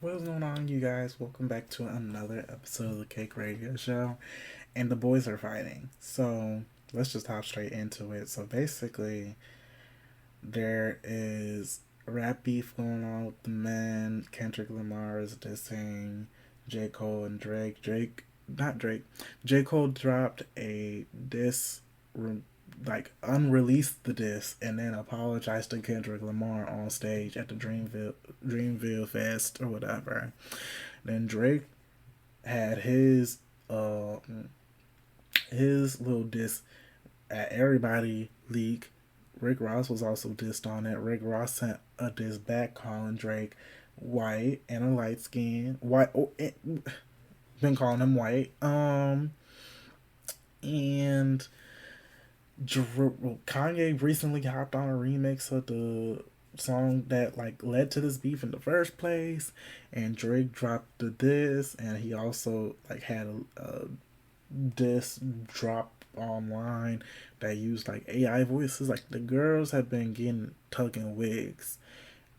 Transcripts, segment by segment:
What's going on, you guys? Welcome back to another episode of the Cake Radio Show. And the boys are fighting. So let's just hop straight into it. So basically, there is rap beef going on with the men. Kendrick Lamar is dissing J. Cole and Drake. Not Drake. J. Cole dropped a diss, like unreleased the diss, and then apologized to Kendrick Lamar on stage at the Dreamville Fest or whatever. Then Drake had his little diss at Everybody leak. Rick Ross was also dissed on it. Rick Ross sent a diss back calling Drake white and a light skin. White, been calling him white. And Kanye recently hopped on a remix of the song that like led to this beef in the first place, and Drake dropped the diss, and he also like had a diss drop online that used like AI voices. Like the girls have been getting tugging wigs,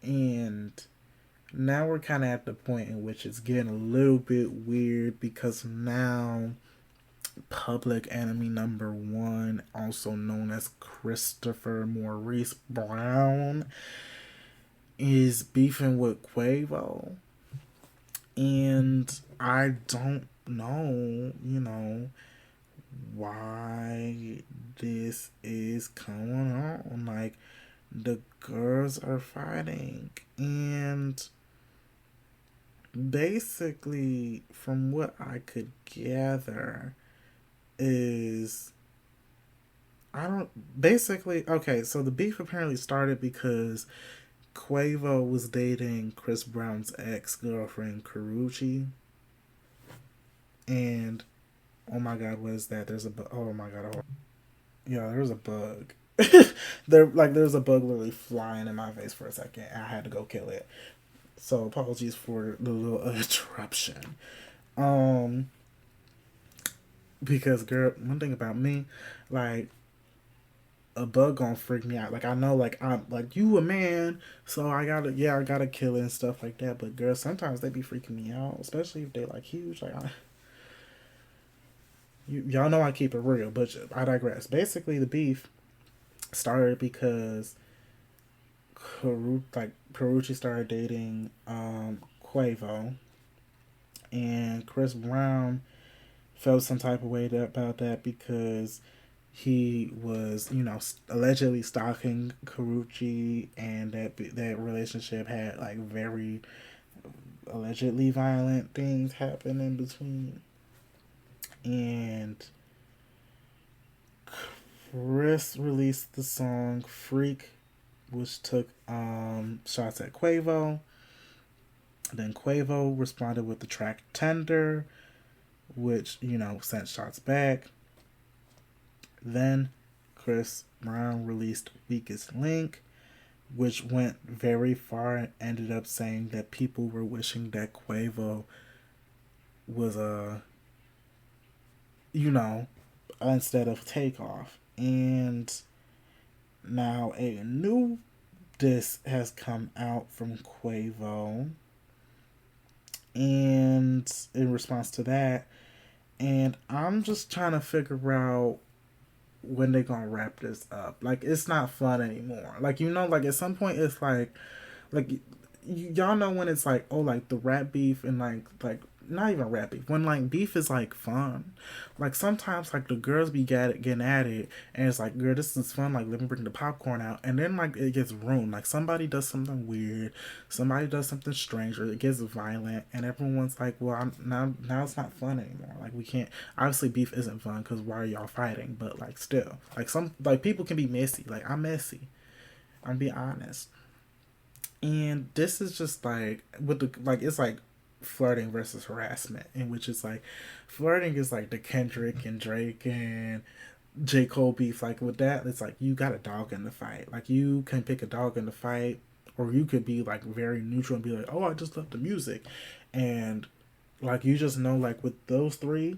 and now we're kind of at the point in which it's getting a little bit weird because now Public Enemy number one, also known as Christopher Maurice Brown, is beefing with Quavo. And I don't know, why this is going on. Like, the girls are fighting. And basically, from what I could gather, is I don't basically okay, so the beef apparently started because Quavo was dating Chris Brown's ex-girlfriend Karuchi, and oh my god, what is that? Oh my god, yeah, there's a bug. There's a bug literally flying in my face for a second, and I had to go kill it. So apologies for the little interruption. Because girl, one thing about me, like a bug gonna freak me out. Like I know, like I'm like you a man, so I gotta kill it and stuff like that. But girl, sometimes they be freaking me out, especially if they like huge. Like y'all know I keep it real, but I digress. Basically, the beef started because Karuchi started dating Quavo, and Chris Brown felt some type of way about that because he was, allegedly stalking Karuchi, and that relationship had like very allegedly violent things happen in between. And Chris released the song Freak, which took shots at Quavo. Then Quavo responded with the track Tender, which, sent shots back. Then Chris Brown released Weakest Link, which went very far and ended up saying that people were wishing that Quavo was instead of Takeoff. And now a new diss has come out from Quavo, and in response to that, and I'm just trying to figure out when they gonna wrap this up. Like, it's not fun anymore. Like, like at some point it's like y'all know when it's like, oh, like the rap beef and like not even rap beef, when like beef is like fun. Like sometimes like the girls be getting at it, and it's like, girl, this is fun, like let me bring the popcorn out, and then like it gets ruined. Like somebody does something weird, somebody does something strange, or it gets violent, and everyone's like, well, now it's not fun anymore. Like we can't, obviously beef isn't fun because why are y'all fighting? But like still, like some like people can be messy. Like I'm messy, I'm being honest. And this is just like with the like it's like flirting versus harassment, in which it's like flirting is like the Kendrick and Drake and J. Cole beef. Like with that, it's like you got a dog in the fight. Like you can pick a dog in the fight, or you could be like very neutral and be like, oh, I just love the music. And like you just know, like with those three,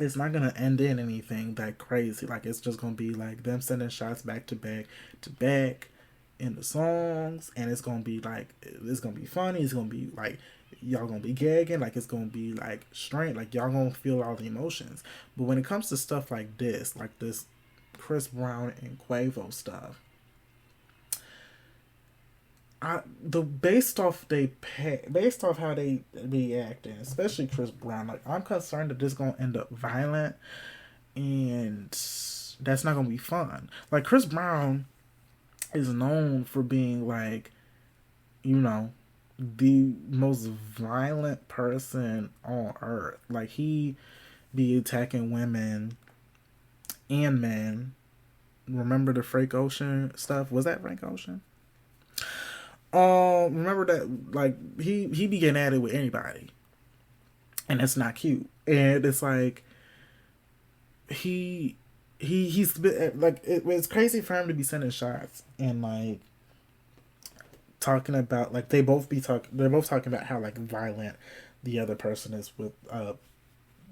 it's not gonna end in anything that crazy. Like it's just gonna be like them sending shots back to back to back, in the songs, and it's gonna be like, it's gonna be funny, it's gonna be like, y'all gonna be gagging, like it's gonna be like straight, like y'all gonna feel all the emotions. But when it comes to stuff like this Chris Brown and Quavo stuff, the based off how they be acting, especially Chris Brown, like I'm concerned that this gonna end up violent, and that's not gonna be fun. Like Chris Brown is known for being like, you know, the most violent person on earth. Like he be attacking women and men. Remember the Frank Ocean stuff? Was that Frank Ocean? Remember that, like he be getting at it with anybody, and it's not cute. And it's like he's like it's crazy for him to be sending shots and like talking about, like they're both talking about how like violent the other person is with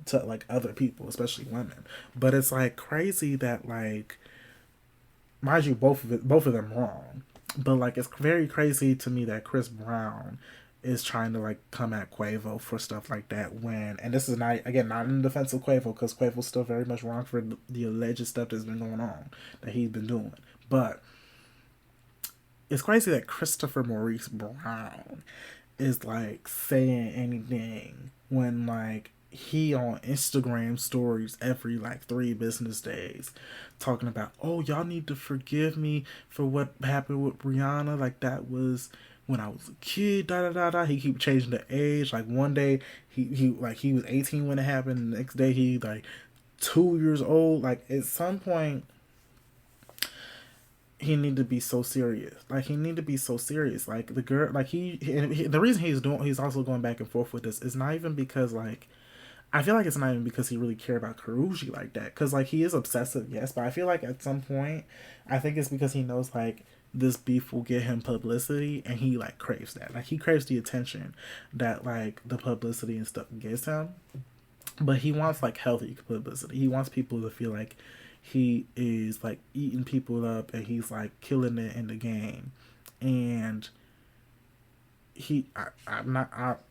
to like other people, especially women. But it's like crazy that, like, mind you, both of them wrong. But like it's very crazy to me that Chris Brown is trying to like come at Quavo for stuff like that, when, and this is not, again, not in defense of Quavo, because Quavo's still very much wrong for the alleged stuff that's been going on that he's been doing. But it's crazy that Christopher Maurice Brown is like saying anything when like he on Instagram stories every like 3 business days talking about, oh, y'all need to forgive me for what happened with Rihanna. Like that was when I was a kid, da da da da. He keep changing the age. Like one day he was 18 when it happened. The next day he like 2 years old. Like at some point he need to be so serious. Like he need to be so serious. Like the girl, like the reason he's also going back and forth with this is not even because like, I feel like it's not even because he really cared about Karrueche like that. Because like he is obsessive, yes, but I feel like at some point, I think it's because he knows like this beef will get him publicity, and he like craves that. Like he craves the attention that like the publicity and stuff gives him. But he wants like healthy publicity. He wants people to feel like he is like eating people up and he's like killing it in the game. And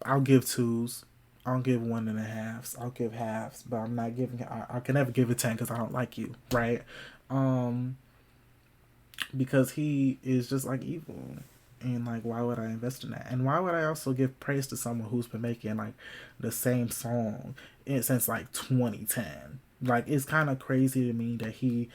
I'll give 2s. I'll give 1.5s. I'll give halves, but I'm not giving. I can never give a 10 because I don't like you, right? Because he is just like evil, and like why would I invest in that? And why would I also give praise to someone who's been making like the same song since like 2010? Like it's kind of crazy to me that he,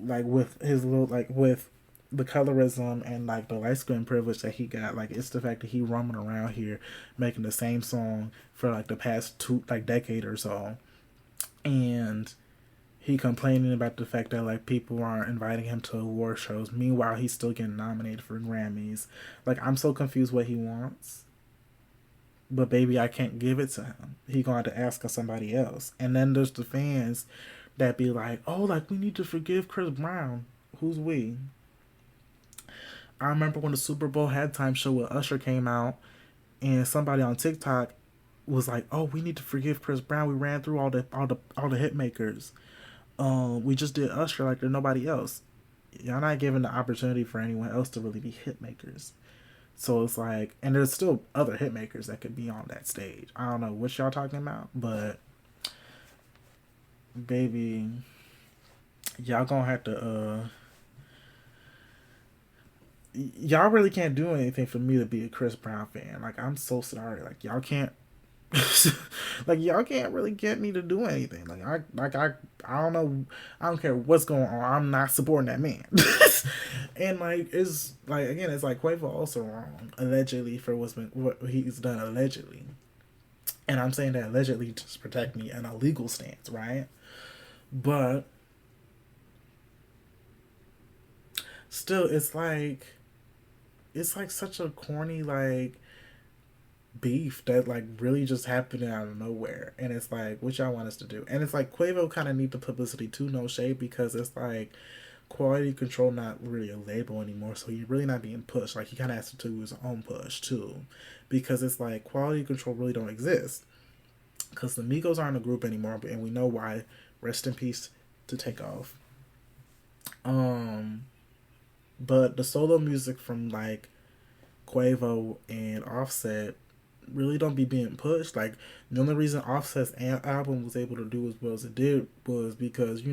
like with his little, like with the colorism and like the light skin privilege that he got, like it's the fact that he roaming around here making the same song for like the past decade or so, and he complaining about the fact that like people aren't inviting him to award shows. Meanwhile, he's still getting nominated for Grammys. Like I'm so confused what he wants, but baby, I can't give it to him. He gonna have to ask somebody else. And then there's the fans that be like, oh, like we need to forgive Chris Brown. Who's we? I remember when the Super Bowl halftime show with Usher came out, and somebody on TikTok was like, "Oh, we need to forgive Chris Brown. We ran through all the hit makers. We just did Usher like there's nobody else. Y'all not giving the opportunity for anyone else to really be hit makers." So it's like, and there's still other hit makers that could be on that stage. I don't know what y'all talking about, but baby, y'all gonna have to y'all really can't do anything for me to be a Chris Brown fan. Like I'm so sorry. Like y'all can't like y'all can't really get me to do anything. I don't know. I don't care what's going on. I'm not supporting that man. And like it's like, again, it's like Quavo also wrong allegedly for what he's done allegedly. And I'm saying that allegedly to protect me in a legal stance, right? But still, it's like such a corny like beef that like really just happened out of nowhere, and it's like, what y'all want us to do? And it's like Quavo kind of need the publicity too, no shade, because it's like quality control not really a label anymore, so he's really not being pushed. Like he kind of has to do his own push too, because it's like quality control really don't exist because the Migos aren't a group anymore, and we know why. Rest in peace to Takeoff. But the solo music from like Quavo and Offset really don't be being pushed. Like the only reason Offset's album was able to do as well as it did was because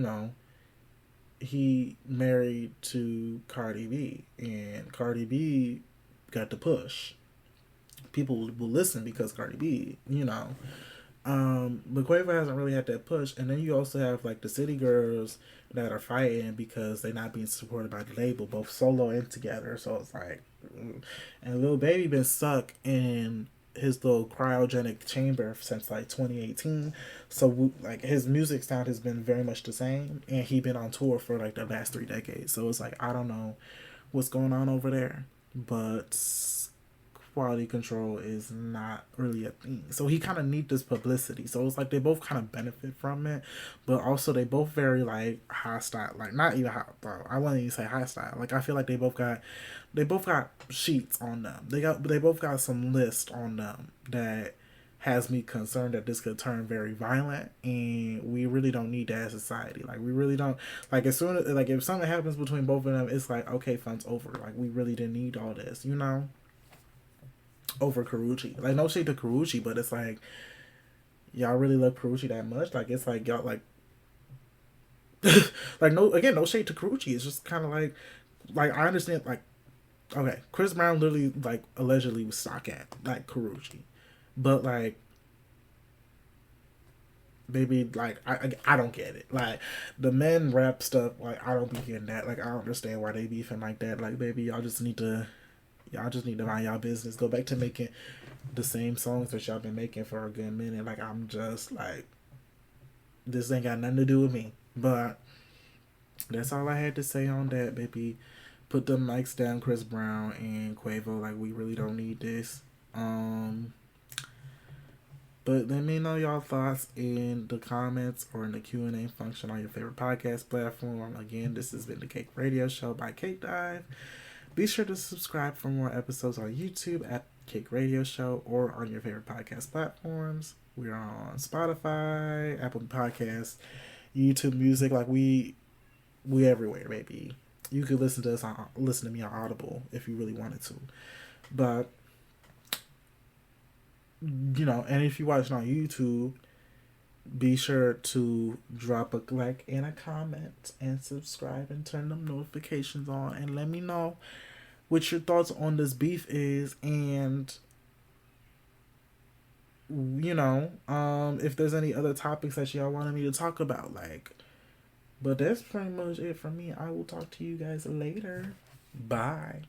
he married to Cardi B, and Cardi B got the push. People will listen because Cardi B, But Quavo hasn't really had that push, and then you also have like the City Girls that are fighting because they're not being supported by the label, both solo and together. So it's like, and Lil Baby been stuck in his little cryogenic chamber since like 2018. So like his music sound has been very much the same, and he been on tour for like the last 3 decades. So it's like I don't know what's going on over there, but quality control is not really a thing. So he kind of need this publicity. So it's like they both kind of benefit from it, but also they both very like hostile. Like not even hot though. I wouldn't even say hostile. Like I feel like they both got sheets on them. They both got some list on them that has me concerned that this could turn very violent, and we really don't need that as society. Like we really don't. Like as soon as like if something happens between both of them, it's like okay, fun's over. Like we really didn't need all this, over Karuchi. Like no shade to Karuchi, but it's like y'all really love Karuchi that much. Like it's like y'all like like no shade to Karuchi. It's just kind of like I understand like okay, Chris Brown literally like allegedly was stock at like Karuchi, but like baby like I don't get it. Like the men rap stuff like I don't be getting that. Like I don't understand why they beefing like that. Like baby y'all just need to mind y'all business. Go back to making the same songs that y'all been making for a good minute. Like I'm just like this ain't got nothing to do with me. But that's all I had to say on that, baby. Put the mics down, Chris Brown and Quavo. Like we really don't need this. But let me know y'all thoughts in the comments or in the Q&A function on your favorite podcast platform. Again, this has been the Cake Radio Show by CakeDive. Be sure to subscribe for more episodes on YouTube at Cake Radio Show or on your favorite podcast platforms. We're on Spotify, Apple Podcasts, YouTube Music. Like we everywhere, baby. You could listen to me on Audible if you really wanted to. But and if you watch on YouTube, be sure to drop a like and a comment and subscribe and turn them notifications on and let me know what your thoughts on this beef is, and if there's any other topics that y'all wanted me to talk about. But that's pretty much it for me. I will talk to you guys later. Bye.